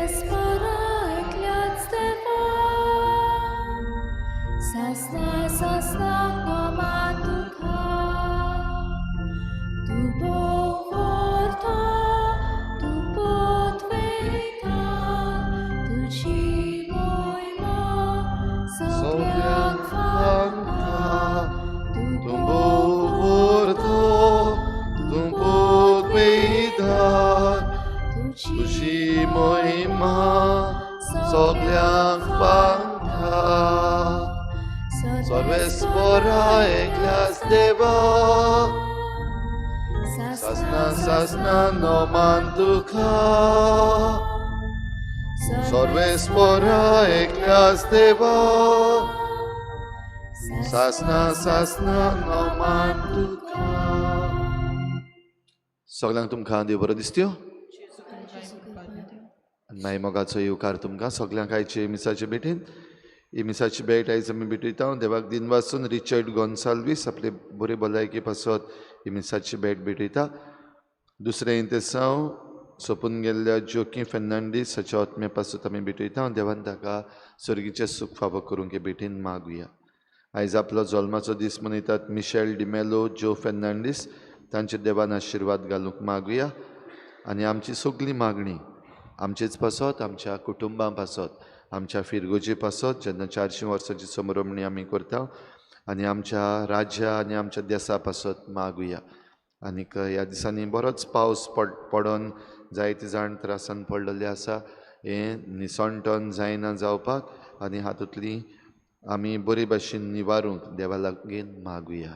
spora ekliat stefa, sasna nomatuka, tu povorto, tu potvita, tu ci mojma, sogliak fanta, tu povorto, tu potvita, Tuci moima sogliang panta, Sorvespora eklas deva, Sasna no mantuka, Sorvespora eklas deva, Sasna no mantuka. सगळ्यांक तुमकां देव बरो दिसत्यो मागीर मोगाचो येवकार तुमकां सगळ्यांक आयचे मिसाचे भेटेन ही मिसाची भेट आयज आमी भेटयता देवाक दिन वाचून रिचर्ड गोन्साल्वीस आपले बरे भलायके पासत ही मिसाची भेट भेटयता दुसरें इंतेसांव सोंपून गेल्ल्या जोकी फेर्नांडीस हाच्या आत्म्या पासत आमी भेटयता देवान ताका सर्गीचें सूख फावो करूंक हे भेटेन मागुया आयज आपलो जल्माचो दीस मनयतात मिशेल डिमेलो जो फेर्नांडीस तांचे देवान आशिर्वाद घालूंक मागुया आनी आमची सगळी मागणी आमचेच पासत आमच्या कुटुंबां पासत आमच्या फिरगोजे पासत जेन्ना 400 वर्सांची समारंभणी आमी करता आनी आमच्या राज्या आनी आमच्या देशा पासत मागुया आनीक ह्या दिसांनी बरोच पावस पडोन जायते जाण त्रासान पडलेले आसा हें निसंटन जायना जावपाक आनी हातूंतली आमी बरे भाशेन निवारूंक देवा लागीं मागुया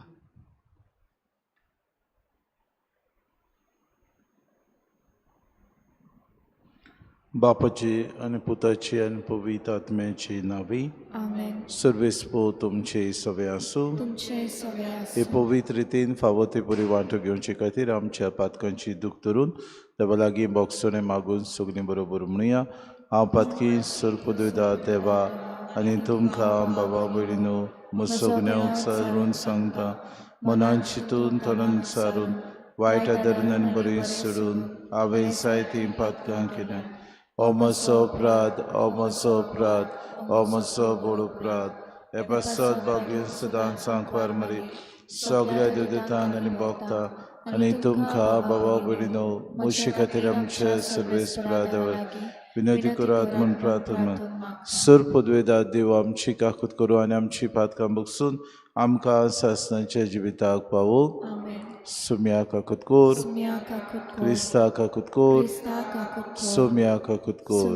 बापाची आनी पुताची आनी पवित्र आत्म्याची नावी आमेन. सर्वेस्पो तुमचे सवे आसूं तुमचे सगळे हे पवित्र रितीन फावो ते बरी वांटो घेवचे खातीर आमच्या पातकांची दूख धरून देवा लागीं बोगसोने मागून सगळीं बरोबर म्हणुया हांव पातकी सर्पदुदा देवा आनी तुमकां बाबा भयणीनो म्हजो सगळ्यांक सारून सांगता मनान चिंतून तोंडान सारून वायट धरून आनी बरी सोडून हांवें जायतीं पातकां केल्यां हो म्हजो अपराध हो म्हजो अपराध हो म्हजो बोड अपराध हे पासत बागेन सदां सांकवार मरी सगळ्या देवतांक आनी भोगता आनी तुमकां बाबा भयणीनो मुशी खातीर आमचे सर्वेस प्रादवर विनंती करात म्हूण प्रार्थना सर पदवेदार देव आमची काकूत करूं आनी आमची पातकां बगसून आमकां सासणाच्या जिविताक पावो सुम्या काकूत कोर क्रिस्ता काकूत कोर सोम्या काकूत कोर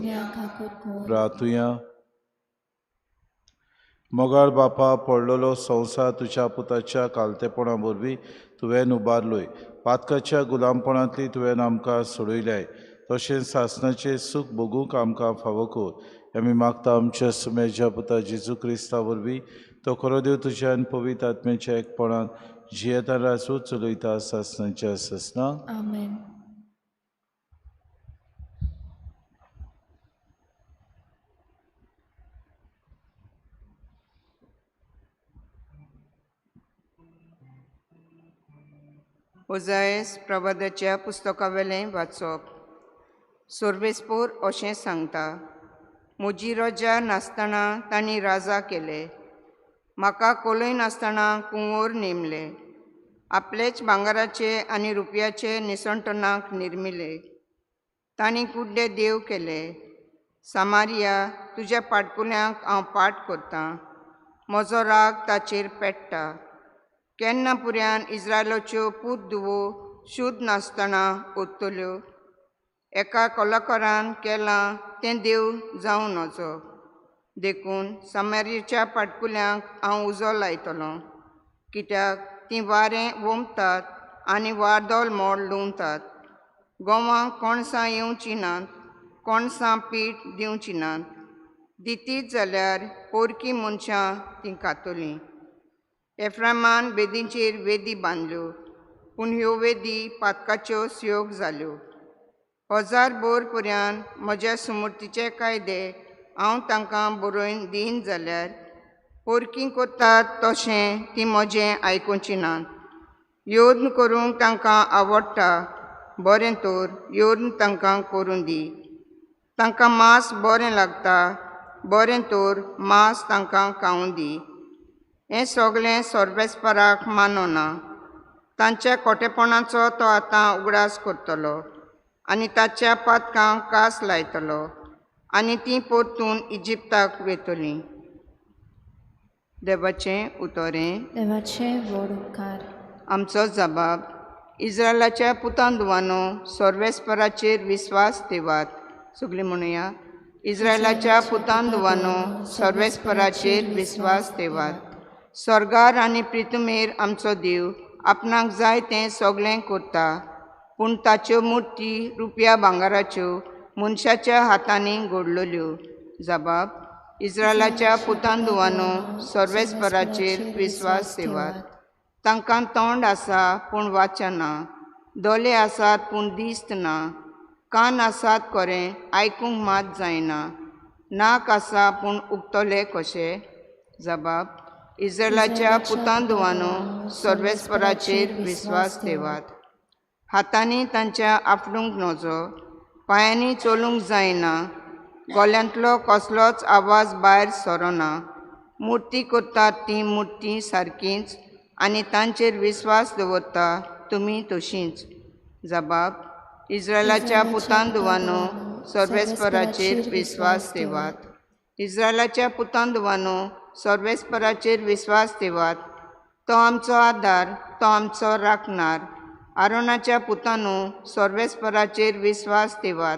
प्रार्थुया मोगाळ बापा पडलेलो संवसार तुज्या पुताच्या कालतेपणा वरवीं तुवें उबारलोय पातकाच्या गुलामपणांतली तुवें आमकां सोडयल्याय तशेंच सासणाचें सूख भोगूंक आमकां फावो कर आमी मागता आमच्या सुमेच्या पुता जेजू क्रिस्ता वरवीं तो खरो देव तुज्या आनी पवित्र आत्म्याच्या एकपणान जियेता रासूं चलयता सासणाच्या सासणां आमेन. ओजायस प्रवादाच्या पुस्तकावेलें वाचप सोर्बेस्पोर अशें सांगता म्हजी रजा नासतना तांणी राजा केले म्हाका कोलय नासतना कुंवर नेमले आपलेच भांगराचे आनी रुपयाचे निसंटनाक निर्मिले तांणी कुड्डे देव केले सामारिया तुज्या पाटकुल्यांक हांव पाट करतां म्हजो राग ताचेर पेट्टा केन्ना पुर्यान इस्रायलाच्यो पूत धुवो शुद्ध नासतना ओत्तल्यो एका कलाकारान केलां तें देव जावं नजो देखून सामारियाच्या पाटकुल्यांक हांव उजो लायतलो कित्याक तीं वारें वोंबतात आनी वादोल मोड लुंवतात गोवांक कोणसां येवची नात कोणसां पीठ दिवची नात दितीत जाल्यार पोरकी मनशां तीं खातलीं एफ्रामान वेदींचेर वेदी बांदल्यो पूण ह्यो वेदी पातकाच्यो स्योग जाल्यो 1000 बोर पर्यान म्हज्या सुमृतीचे कायदे हांव तांकां बरोवन दीन जाल्यार पोरकी कोत्तात तशें तीं म्हजें आयकुची नात योद्न करूंक तांकां आवडटा बरें तर योद्न तांकां करून दी तांकां मांस बरें लागता, बरें तर मांस तांकां खावूं दी. हें सगळें सोर्बेस्पराक मानना. तांच्या खोटेपणाचो तो आतां उगडास करतलो आनी ताच्या पातकांक कास लायतलो आनी तीं परतून इजिप्ताक वेतलीं. देवाचें उतोरें. देवाचे व्हड उपकार. आमचो जबाब. इस्रायलाच्या पुतांदुवानो, सोर्बेस्पराचेर विस्वास ठेवात. सगळीं म्हणुया. इस्रायलाच्या पुतांदुवानो, सोर्बेस्पराचेर विस्वास ठेवात. स्वर्गार आनी पृथ्वीमेर आमचो देव आपणाक जाय तें सगळें करता, पूण ताच्यो मुर्ती रुपया भांगाराच्यो मनशाच्या हातांनी घडलल्यो. जबाब. इस्रायलाच्या पुतांदुवानो, सोर्बेस्पराचेर विस्वास ठेवात. तांकां तोंड आसा पूण वाचना, दोळे आसात पूण दिसत ना, कान आसात खरें आयकूंक मात जायना, नाक आसा पूण उक्तले कशें. जबाब. इस्रायलाच्या पुतांदुवानो, सोर्बेस्पराचेर विस्वास ठेवात. हातांनी तांच्या आपटूंक नजो, पांयांनी चलूंक जायना, गोल्यांतलो कसलोच आवाज भायर सरना. मुर्ती करतात ती मुर्ती सारकीच आनी तांचेर विस्वास दवरता तुमी तशींच. जबाब. इस्रायलाच्या पुतांदुवानो, सोर्बेस्पराचेर विस्वास ठेवात. इस्रायलाच्या पुतांदुवानो, सोर्बेस्पराचेर विस्वास ठेवात. तो आमचो आदार, तो आमचो राखणार. आरोनाच्या पुतांनो, सोर्बेस्पराचेर विस्वास ठेवात.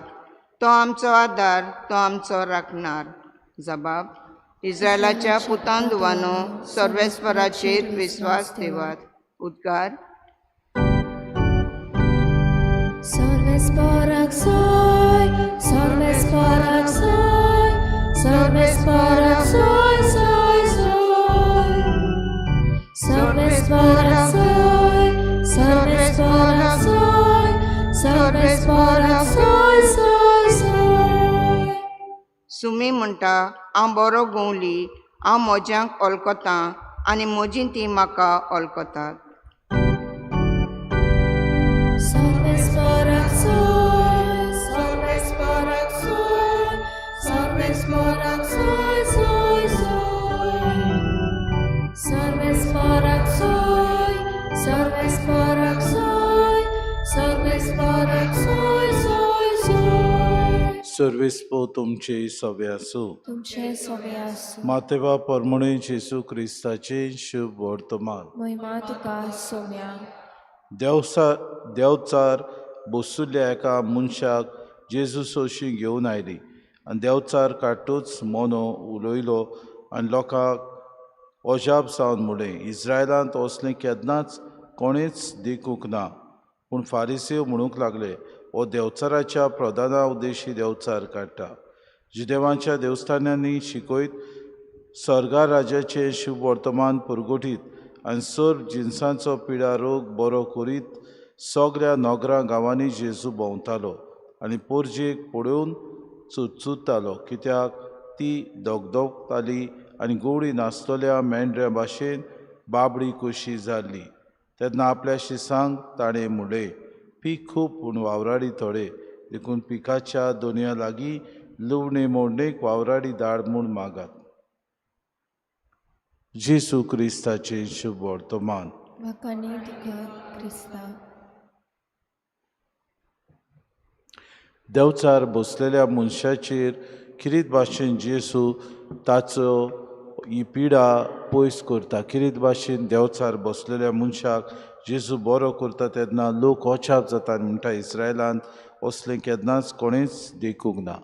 तो आमचो आदार, तो आमचो राखणार. जबाब. इस्रायलाच्या पुतांदुवानो, सोर्बेस्पराचेर विस्वास ठेवात. उद्गार. Sorbesporak soy, sorbesporak soy, sorbesporak soy, soy, soy. Sorbesporak soy, sorbesporak soy, sorbesporak soy, soy, soy. Sumi म्हणटा, हांव बरो गोवली, हांव म्हज्यांक ऑलकोतां आनी म्हजीं तीं म्हाका ऑलकोतात. Sorbesporak soy, sorbesporak soy, sorbesporak soy, soy, soy. Sorbesporak soy, sorbesporak soy, sorbesporak soy, soy, soy. सर्वेस्पो तुमचे सवे आसूं. तुमचे सोबे आसूं. मातेवा परमणे जेसू क्रिस्ताचे शुभ वर्तमान. महिमा तुका सोम्या. देवचार बसुल्ल्या एका मनशाक जेजू सोशी घेवन आयली आनी देवचार काडटूच मोनो उलयलो आनी लोकांक अजाप जावन म्हणलें, इस्रायलांत असलें केन्नाच कोणेच देखूंक ना. पूण फारिसेव म्हणूंक लागले, हो देवचाराच्या प्रधाना उद्देशी देवचार काडटा. जुदेवांच्या देवस्थानांनी शिकयत स्वर्गा राज्याचें शुभ वर्तमान पुरगुटीत आनी सर्व जिन्सांचो पिडा रोग बरो करीत सगळ्या नगरां गांवांनी जेजू भोंवतालो आनी पोरजेक पळोवन चुचुत्तालो, कित्याक ती दोगदोगताली आनी गोवडी नाचतल्या मेंढऱ्या भाशेन बाबडी कशी जाल्ली. तेन्ना आपल्या शिसांक ताणें म्हणलें, पीक खूब पूण वावराडी थोडे, देखून पिकाच्या दोनया लागीं लुवणे मोडणेक वावराडी धाड म्हूण मागात. जेसू क्रिस्ताचे शुभ वर्तमान. वाकानी तुका क्रिस्ता. देवचार बसलेल्या मनशाचेर किरीत भाशेन जेसू ताचो ही पिडा पयस करता. किरीत भाशेन देवचार बसलेल्या मनशाक जेजू बरो करता तेन्ना लोक अचाप जाता आनी म्हणटा, इस्रायलांत असलें केन्नाच कोणेंच देखूंक ना.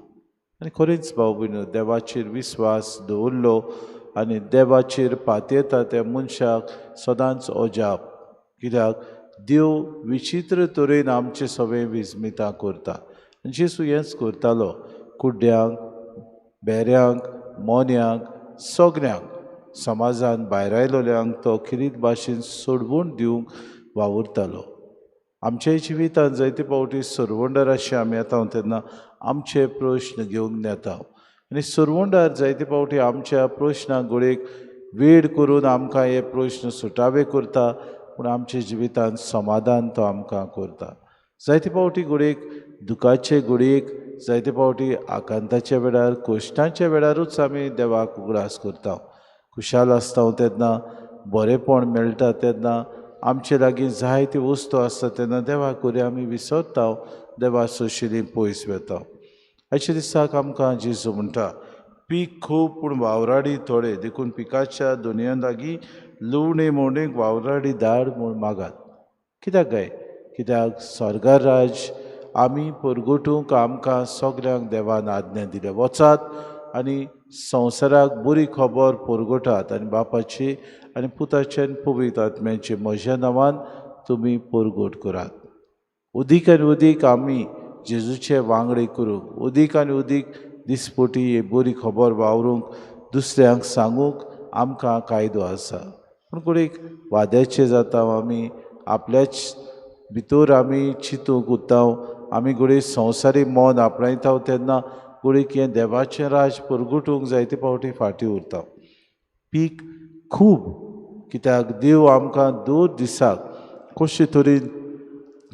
आनी खरेंच भाव भयणो, देवाचेर विस्वास दवरलो आनी देवाचेर पातयेता त्या मनशाक सदांच अजाप, कित्याक देव विचित्र तरेन आमचे सगळें विस्मितां करता. जेसू हेंच करतालो. कुड्ड्यांक, बेऱ्यांक, मोन्यांक, सगळ्यांक समाजान भायर आयलोल्यांक तो किरीत भाशेन सोडवून दिवंक वावुरतालो. आमच्या जिवितांत जायते फावटी सरवंडराशी आमी येता तेन्ना आमचे प्रश्न घेवन येता आनी सरवंडार जायते फावटी आमच्या प्रश्नाक घोडयेक वेळ करून आमकां हे प्रश्न सुटावे करता, पूण आमच्या जिवितांत समाधान तो आमकां करता. जायते फावटी घोडयेक दुखाचे घडयेक जायते फावटी आकांताच्या वेळार कोश्टांच्या वेळारूच आमी देवाक उगडास करता. खुशाल आसता तेन्ना बरेपण मेळटा तेन्ना आमचे लागीं जायत्यो वस्तू आसता तेन्ना देवाक वरी आमी विसरता, देवा सुशिली पयस वेता. आयच्या दिसाक आमकां जेजू म्हणटा पीक खूब पूण वावराडी थोडे, देखून पिकाच्या दोनयां लागीं लुवणे मोवणेक वावराडी धाड म्हूण मागात. कित्याक काय? कित्याक स्वर्गा राज आमी परगटूंक आमकां सगल्यांक देवान आज्ञा दिल्या. वचात आनी संवसाराक बरी खबर परगटात आनी बापाची आनी पुताचे आनी पवित्र आत्म्याचे म्हज्या नांवान तुमी परगट करात. उदीक आनी उदीक आमी जेजूचे वांगडे करूंक, उदीक आनी उदीक दिसपटी ही बरी खबर वावरूंक दुसऱ्यांक सांगूंक आमकां कायदो आसा. पूण कोणीक वाद्याचे जाता, आमी आपल्याच भितर आमी चिंतूंक उत्ता, आमी घडये संवसारी मन आपणायता तेन्ना घडये हें देवाचें राज परगटूंक जायते फावटी फाटीं उरता. पीक खूब, कित्याक देव आमकां दर दिसाक कशे तरेन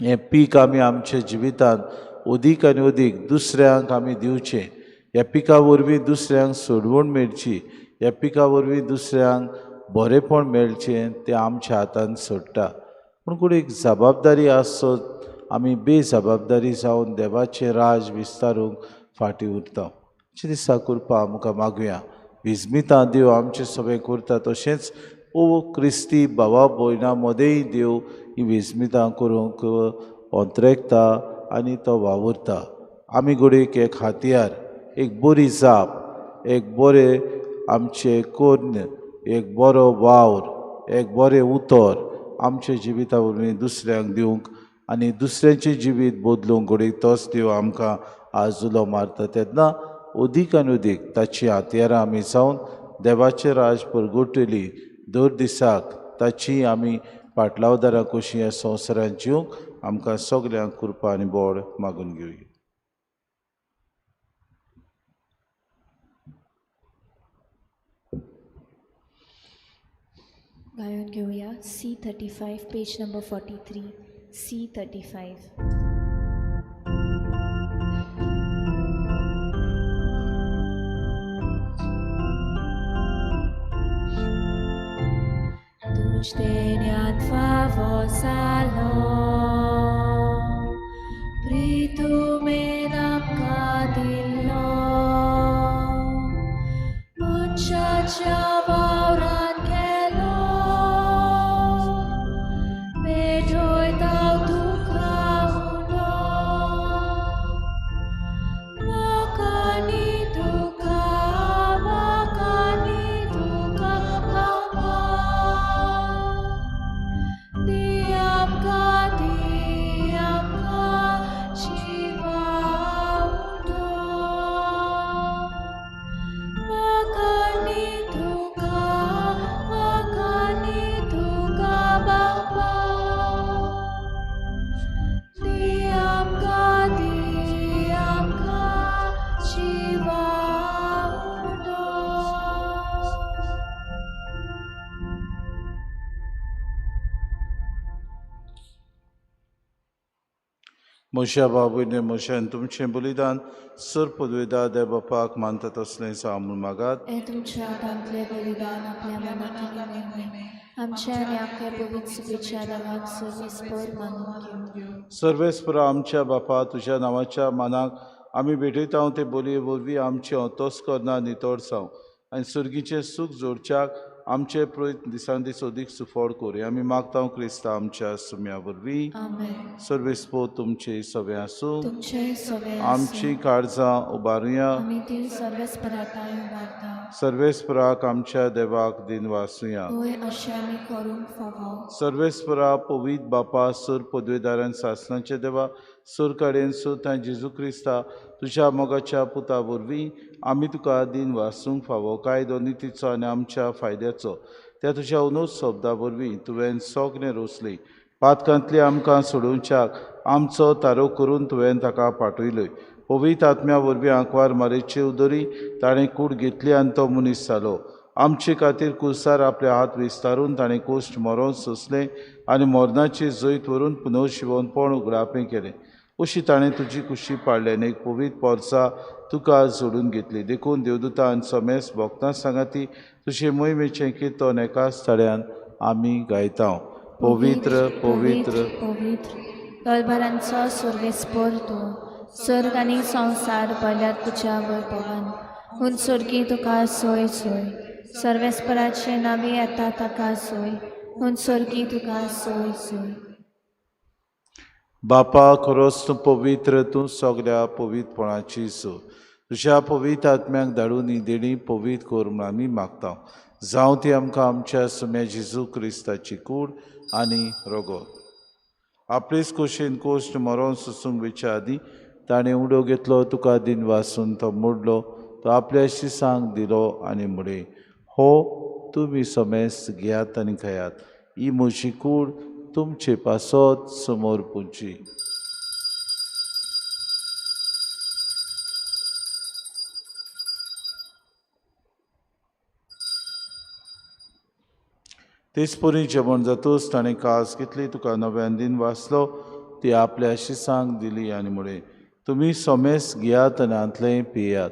हें पीक आमी आमच्या जिवितांत उदीक आनी उदीक दुसऱ्यांक आमी दिवचें, ह्या पिका वरवीं दुसऱ्यांक सोडवण मेळची, ह्या पिका वरवीं दुसऱ्यांक बरेपण मेळचें तें आमच्या हातांत सोडटा. पूण कोणीक जबाबदारी आसत, आमी बेजबाबदारी जावन देवाचें राज विस्तारूंक फाटीं उरता. दिसा करपा आमकां मागुया. विस्मितां देव आमचें सगळें करता, तशेंच ओ क्रिस्ती भावा भयणां मदेंय देव ही विस्मितां करूंक अंतरेकता आनी तो वावुरता. आमी घडये एक हातयार, एक बरी जाप, एक बरें आमचें कोर्ण, एक बरो वावर, एक बरें उतर आमच्या जिविता वरवीं दुसऱ्यांक दिवंक आनी दुसऱ्यांचें जिवीत बदलूंक घडये तोच देव आमकां आज उलो मारता. तेन्ना उदीक आनी उदीक ताची हातयारां आमी जावन देवाचें राज परगटली दर दिसाक ताची आमी फाटलावदारां कशीं ह्या संवसारांत जिवंक आमकां सगल्यांक कृपा आनी बोड मागून घेवया. गायन घेऊया C35 page number 43. C35. Tuż dnia Twa salą, pritume nam kadillo, muchacha vauran kelo, bedoi tau tukha uno, makani tukha papa. Diam ka jiwa undo, makani tukha bapa. Diam ka jiwa undo. म्हज्या बाबूने म्हज्यान तुमचें बलिदान sir पदवेदार देव बापाक मानता तसलें जावं म्हूण मागात. हे तुमच्या हातांतले बलिदान आपल्या मनांतल्यान नेमणे, आमच्या आनी आमच्या पवित्र सुबेच्या देवाक सर्वेस्पर मानून घेवं. सर्वेस्पर आमच्या बापा, तुज्या नांवाच्या मानाक आमी भेटयता ते बोलये वरवीं आमचें अतोस करना नितळ जावं आनी सुर्गीचें सूख जोडच्याक आमचे प्रयत्न दिसान दीस अदीक सुफोड कोर. आमी मागता क्रिस्ता आमच्या सुम्या वरवीं. आमेन. सर्वेस्पर तुमचे सवे आसूं, तुमचे सगळे आमची काळजां उबारुया. आमी ती सर्वेस्पराताय उबारता. सर्वेस्पराक आमच्या देवाक दिन वासुया. होय अशें आमी करूंक फावो. सर्वेस्परा पवित्र बापा, सर पदवेदारान सासणाचे देवा, सर कडेन सुद्दां जेजू क्रिस्ता तुज्या मोगाच्या पुता वरवीं आमी तुका दिन वासूंक फावो कायदो नितीचो आनी आमच्या फायद्याचो त्या तुज्या उनोद शब्दा वरवीं तुवें सगळें रोसली. पातकांतली आमकां सोडोवच्याक आमचो तारो करून तुवें ताका पाठयलोय. पवित्र आत्म्या वरवीं आंकवार मारेची उदरी ताणें कूड घेतली आनी तो मनीस जालो. आमचे खातीर कुसार आपले हात विस्तारून ताणें कोश्ट मरोन सोंसलें आनी मरणाची जैत व्हरून पुनर्जिवनपण उगडापें केलें. अशी ताणें तुजी कुशी पाळल्यान एक पवित्र पोरसा तुका जोडून घेतली देखून देवदूतां आनी समेस्त भोगतां सांगाती तुजे मोहिमेचें किर्तन एकाच तळ्यान आमी गायता. पवित्र पवित्र पवित्र गोलभरांचो सुर्वेस्पोर तूं सर्ग आनी संवसार पळयल्यार तुज्या वैभवान उंचुरकी तुका सोय सोय सर्वेस्पराचे नावी येता ताका सोय उंचुरकी तुका सोय सोय. बापा खरोच तूं पवित्र तूं सगळ्या पवित्रपणाची सो तुज्या पवित्र आत्म्याक धाडून ही देणी पवित्र कर म्हूण आमी मागता. जावं ती आमकां आमच्या सुम्या जेजू क्रिस्ताची कूड आनी रगत. आपलेच खोशेन कोश्ट मरोन सुसूंक वेच्या आदीं ताणें उडो घेतलो तुका दिन वासून तो मोडलो तो आपल्या शिसांक दिलो आनी म्हळें हो तुमी समेस्त घेयात आनी खायात ही म्हजी कूड तुमचे पासत समोर पुंची. तेच परी जेवण जातूच ताणें कास घेतली तुका नव्यान दिन वाचलो ती आपल्या शिसांक दिली आनी म्हळें तुमी समेस्त घेयात आनी आंतलें पियात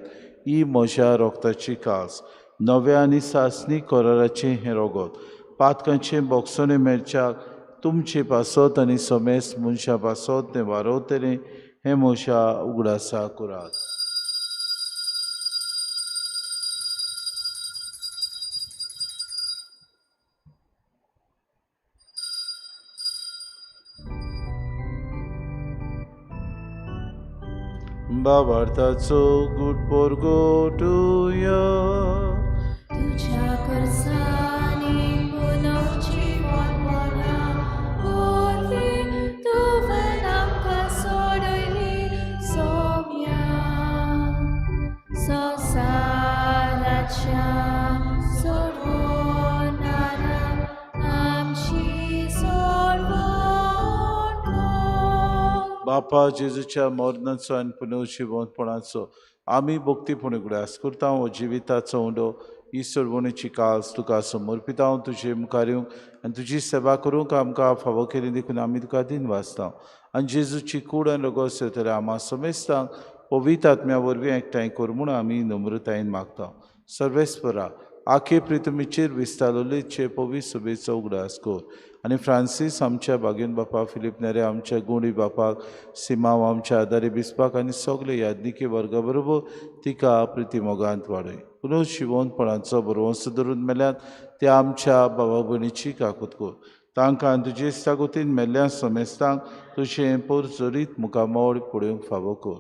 ही म्हज्या रोगताची कास नव्या आनी सासणी कराराचें हें रगत पातकांचें बोगसोने मेळच्याक तुमचे पासत आनी समेस्त मनशा पासत तें वारोवतलें हें म्हज्या उगडासा करात. बाबार्थाचो गूड पोरगो टुया तुझ्या करसानी पुनर्जीवन मोना बोलवी तुवें आमकां सोडली सोम्या संवसाराच्या सोडवणारा आमची सोडवण कर. बापा जेजूच्या मरणाचो आनी पुनर्जीवनपणाचो आमी भक्तीपणे उगडास करता. हो जिविताचो उंडो ही सोडवणेची कास तुका समर्पिता. हांव तुजे मुखार येवंक आनी तुजी सेवा करूंक आमकां फावो केली देखून आमी तुका दिन वाचता. आनी जेजूची कूड आनी रगत सेवतले आम्हा समेस्तांक पवित्र आत्म्या वरवीं एकठांय कर म्हूण आमी नम्रतायेन मागता. सर्वेस्परा आखे प्रितमेचेर विस्तारलेचे पवित्र सभेचो उगडास कर आनी फ्रांसीस आमच्या बागेन बापा फिलीप नेरे आमच्या गुणी बापाक सिमांव आमच्या आदारी बिस्पाक आनी सगळे यादनिके वर्गा बरोबर तिका प्रितीमोगांत वाडय. पुनर्जीवनपणाचो बरोवंसो धरून मेल्यात त्या आमच्या भावा भयणीची काकूत कर. तांकां तुजे इश्टागोतीन मेल्ल्या समेस्तांक तुजें परजोरीत मुखामोड पळोवंक फावो कर.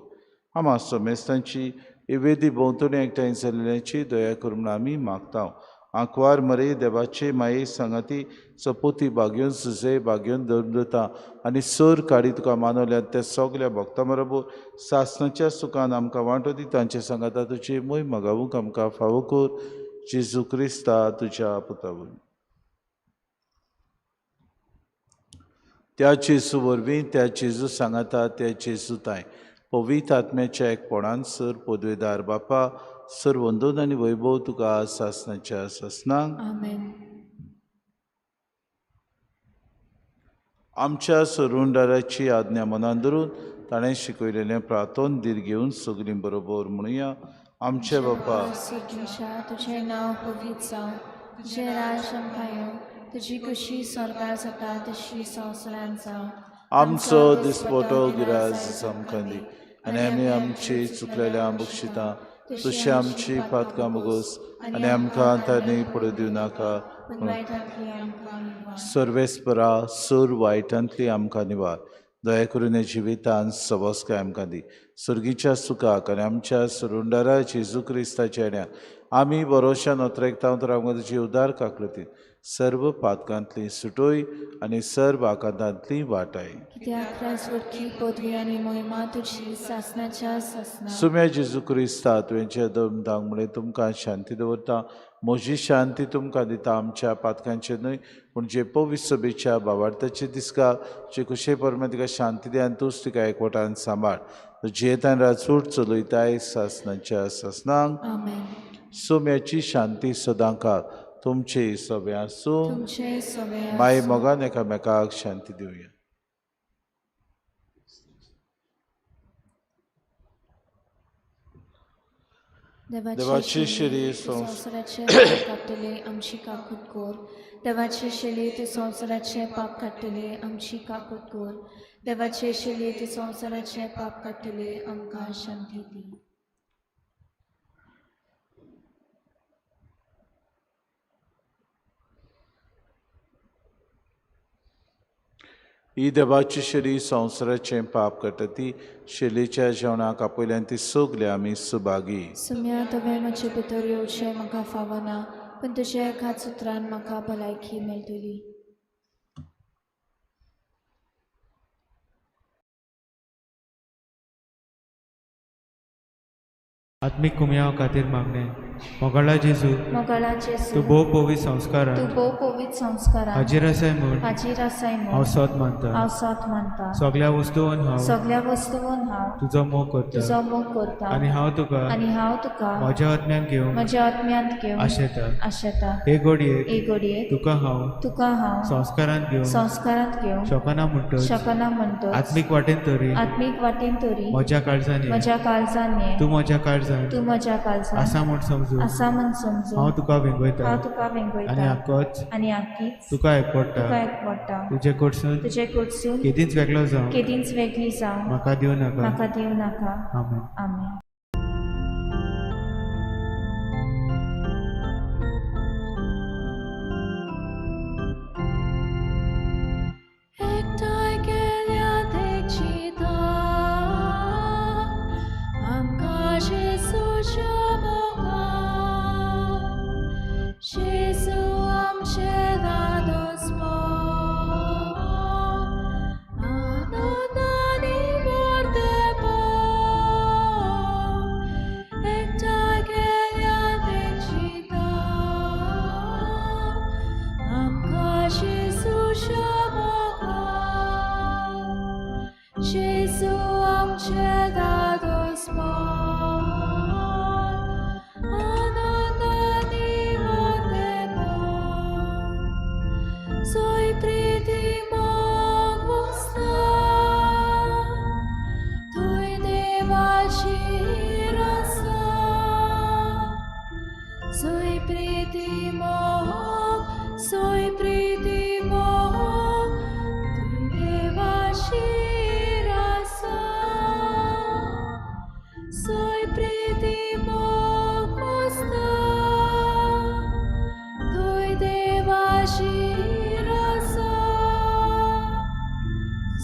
आम्हा समेस्तांची वेदी भोंवतणी एकठांय जाल्ल्याची दया कर म्हूण आमी मागता. आंकवार मरे देवाचे माये सांगाती सपोती बागयोन सुजे बागयोन धर्मदता आनी सर काडी तुका मानवल्यात त्या सगल्या भक्तां बरोबर सासणाच्या सुखान आमकां वांटो दी तांचे सांगाता तुजी मोय मागावूंक आमकां फावो कर. जेजू क्रिस्ता तुज्या पुता वरवीं त्या जेजू वरवीं त्या जेजू सांगाता त्या जेजू ताय पवित्र आत्म्याच्या एकपणान सर पदवेदार बापा सर वंदन आनी वैभव तुका सासणाच्या सासणांक आमेन. आमच्या सरुंडाराची आज्ञा मनान धरून ताणें शिकयलेलें प्रार्थन धीर घेवन सगळीं बरोबर म्हणुया. आमचे बापा सुखीशा तुझें नांव पवित्र जावं तुजें राज आमकां येवं तुजी कुशी स्वर्गार जाता तशी संवसारांत जावं. आमचो दिसपटो गिराज आमकां दी आनी आमी आमची चुकलेल्या बक्षिता तशी आमची पातकां बगोस आनी आमकां तांणी पडू दिवं नाका सर्वेस्परा सूर वायटांतली आमकां निवार. दया करून हे जिवितांत सवस्काय आमकां दी. सर्गीच्या सुखाक आनी आमच्या सुरुंडारा जेजू क्रिस्ताच्या येण्याक आमी बरोशा नोत्रेकता तर आमकां तुजी उदार काकलती सर्व पातकांतली सुटोय आनी सर्व आकांतांतली वाटाय. कित्याक राजवटकी पदवी आनी मोहिमा तुजी सासणाच्या सासणां. सुम्या जेजू क्रिस्ता तुवेंच्या धर्मदांक म्हळें तुमकां शांती दवरता. म्हजी शांती तुमकां दिता. आमच्या पातकांचे न्हय पूण जे पवित्र सभेच्या भावार्थाचे दिसका जे कुशे परमे तिका शांती दी आनी तूंच तिका एकवटान सांबाळ. जेत आनी राजवट चलयताय सासणाच्या सासणांक. आमेन. सुम्याची शांती सदांकाळ तुमचे सभे आसूं. तुमचे सगळे माय मोगान एकामेकाक शांती दिवया. देवाची शिरी संवसाराचे पाप काडटले आमची काकूट कोर. देवाचे शिली ते संवसाराचे पाप काडटले आमची काकूट कोर. देवाचे शिली ते संवसाराचे पाप काडटले आमकां शांती दी. ही देवाची शिरी संवसाराचें पाप काडटा शिलीच्या जेवणाक आपयल्यान ती सगली आमी सुभागी. सुम्या तुवें म्हजे भितर येवचें म्हाका फावना, पूण तुज्या एकाच उतरान म्हाका भलायकी मेळटली. आत्मीक कुमयाव खातीर मागणे. मोगळा जेजू, मोगळा तूं जेजू, भोव पवित्र संस्कारां तूं भोव पवित्र संस्कारां हाजीर आसाय म्हूण हाजीर आसाय हांव म्हूण सोत मानता. हांव साथ मानता. सगळ्या वस्तूंवन हांव सगळ्या वस्तूंवन हांव तुजो मोग करता तुजो मोग करता. आनी हांव तुका आनी हांव तुका म्हज्या आत्म्यान घेवन म्हज्या आत्म्यांत घेवन आशेता. आशेता. हे घडयेक एक घडयेक तुका हांव तुका हांव संस्कारांत घेवन संस्कारांत घेवन शकना म्हणटच शकना म्हणटच आत्मीक वाटेन तरी आत्मीक वाटेन तरी म्हज्या काळजांनी म्हज्या काळजान ये. तूं म्हज्या काळजांत तूं म्हज्या काळजान आसा म्हूण समजून आसा म्हूण समजून हांव तुका वेंगयता हांव तुका आनी वेंगयता आक्कोच आनी आख्खीच तुका एकवडटा. तुका एकवडटा. तुजे कडसून तुजे कडसून केदींच वेगळो जावं केदींच वेगळी जावं म्हाका दिवं नाका. म्हाका दिवं नाका. आमेन. आमेन. एकठांय केल्या तेची दान, आमकां जेजूच्या मोगान. जेजू आमचे रादोसपण, आनंद आनी वर्तेपण. एकठांय केल्या तेची दान, आमकां जेजूच्या मोगान. जेजू आमचे रादोसपण, आनंद आनी वर्तेपण. सोय प्रीती मोग वस्ता, थंय देवाची आसा. सोय प्रीती मोग, सोय प्रीती मोग, थंय देवाची आसा. सोय प्रीती मोग वस्ता, थंय देवाची आसा.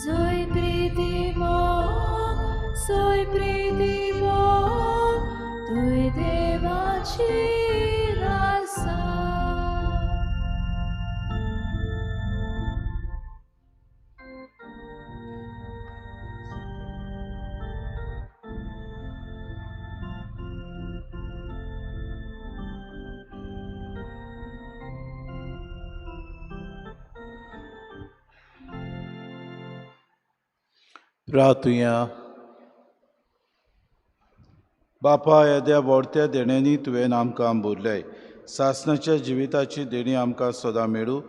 सोय प्रीती मोग, सोय प्रीती मोग, थंय देवाची आसा. प्रार्थुया. बापा, येद्या व्हडत्या देण्यांनी तुवें आमकां भरल्याय. सासणाच्या जिविताची देणी आमकां सदां मेळूं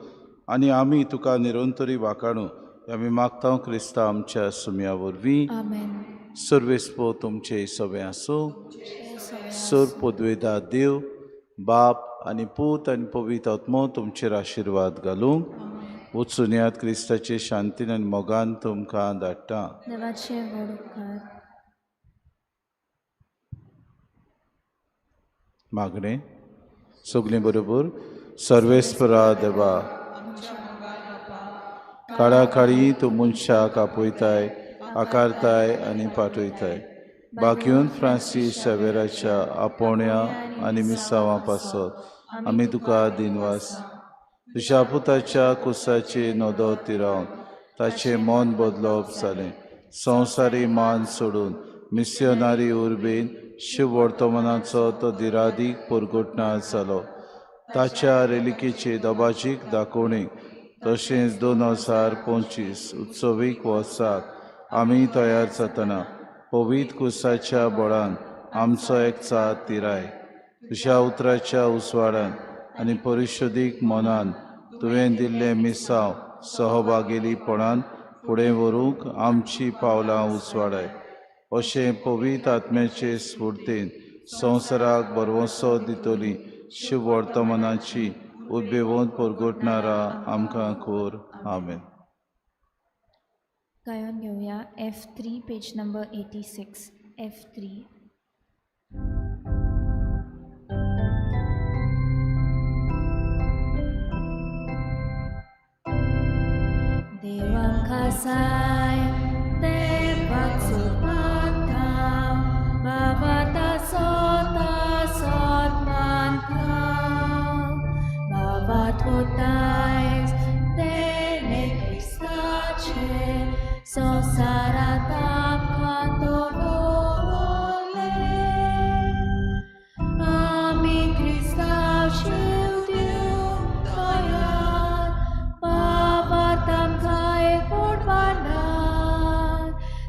आनी आमी तुका निरंतरी वाखाणू. आमी मागता क्रिस्ता आमच्या सुम्या वरवीं. आमेन. सर्वेस्पो तुमचे सवे आसूं. सर पदवेदा देव बाप आनी पूत आनी पवित्र आत्मो तुमचेर आशिर्वाद घालूं. वचून यात क्रिस्ताचे शांतीन आनी मोगान तुमकां धाडटा. देवाचे व्हड उपकार. मागणे. सगलीं बरोबर. सर्वेस्परा देवा, काळा काळी तूं मनशाक आपयताय, आकारताय आनी पाठयताय. बाकीवन फ्रांसीस शावेराच्या आपोवण्या आनी मिसावां पासत आमी तुका दिनवास. तुज्या पुताच्या कुसाचे नदो तिरावन ताचें मन बदलप जालें. संवसारी मान सोडून मिस्योनारी उर्बेन शिव वर्तमानाचो तो दिरादीक परगटना जालो. ताच्या रेलिकेचे दबाजीक दाखोवणेक तशेंच 2025 उत्सवीक वर्साक आमी तयार जातना पवित्र कुसाच्या बळान आमचो एकचार तिराय. तुज्या उतराच्या उसवाडान आनी परिशुद्धीक मनान तुवें दिल्ले मिसांव सहभागिलीपणान फुडें व्हरूंक आमची पावलां उसवाडाय. अशें पवित्र आत्म्याचे स्फूर्तेन संवसाराक बरवंसो दितली शुभ वर्तमानाची उद्भेवून परगटणारा आमकां कोर. आमेन. गायन घेऊया F3 पेज नंबर 86. F3. देवांका साय देवाक सुपाता बाबाता सोता सोतमानता बाबात होतायस तेने Cristaचे संसारात आमकां दवरले आमी क्रिस्तांव जीव दिवंक तयार बाबात आमकां एकवट बांदार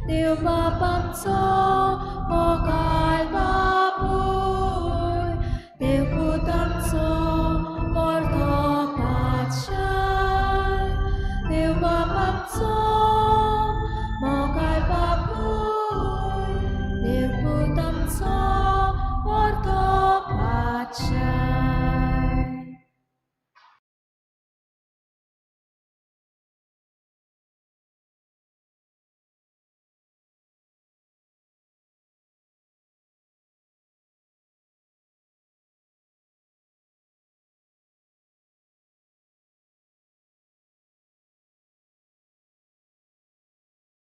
देव बाब आमचो मोगाल बापूय देव पूत आमचो मोरतो पातशाय देव बाब आमचो मोगाल बापूय देव पूत आमचो मोरतो पातशाय.